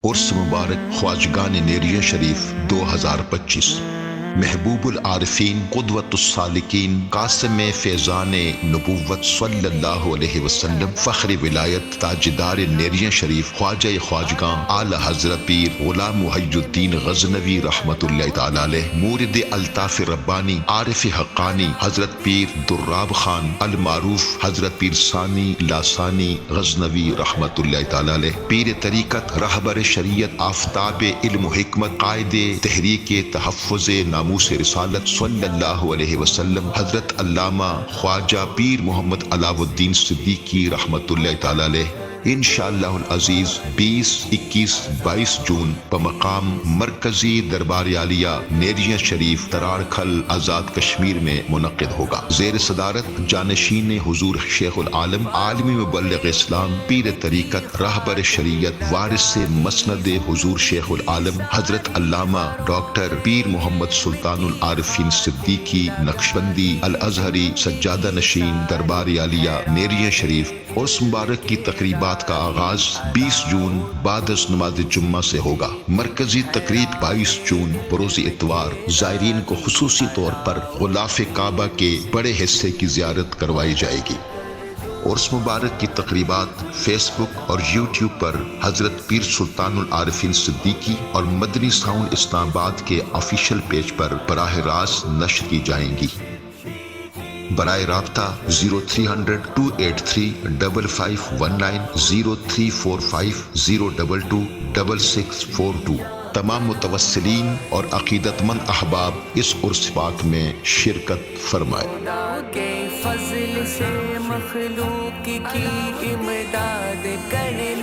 عرس مبارک خواجگان نیریہ شریف 2025۔ محبوب العارفین قدوۃ السالکین قاسم فیضان نبوت صلی اللہ علیہ وسلم فخر ولایت تاجدار نیریہ شریف خواجہ خواجگاں اعلی حضرت پیر غلام محی الدین غزنوی رحمۃ اللہ تعالی علیہ مورد الطاف ربانی عارف حقانی حضرت پیر دراب خان المعروف حضرت پیر ثانی لاسانی غزنوی رحمۃ اللہ تعالی علیہ پیر طریقت رہبر شریعت آفتاب علم و حکمت قائد تحریک تحفظ ناموس رسالت صلی اللہ علیہ وسلم حضرت علامہ خواجہ پیر محمد علاء الدین صدیقی رحمۃ اللہ تعالی علیہ انشاءاللہ العزیز 20، 21، 22 جون بمقام مرکزی دربار عالیہ نیریہ شریف ترار کھل آزاد کشمیر میں منعقد ہوگا۔ زیر صدارت جانشین حضور شیخ العالم عالمی مبلغ اسلام پیر طریقت راہبر شریعت وارث مسند حضور شیخ العالم حضرت علامہ ڈاکٹر پیر محمد سلطان العارفین صدیقی نقشبندی الازہری سجادہ نشین دربار عالیہ نیریہ شریف۔ عرس مبارک کی تقریبات کا آغاز 20 جون بعد از نماز جمعہ سے ہوگا۔ مرکزی تقریب 22 جون بروز اتوار زائرین کو خصوصی طور پر غلاف کعبہ کے بڑے حصے کی زیارت کروائی جائے گی۔ عرس مبارک کی تقریبات فیس بک اور یوٹیوب پر حضرت پیر سلطان العارفین صدیقی اور مدنی ساؤنڈ اسلام آباد کے آفیشیل پیج پر براہ راست نشر کی جائیں گی۔ برائے رابطہ 0300 283 5519 0345 022 6642۔ تمام متوسلین اور عقیدت مند احباب اس عرس پاک میں شرکت فرمائے۔ خدا کے فضل سے مخلوق کی امداد کرنے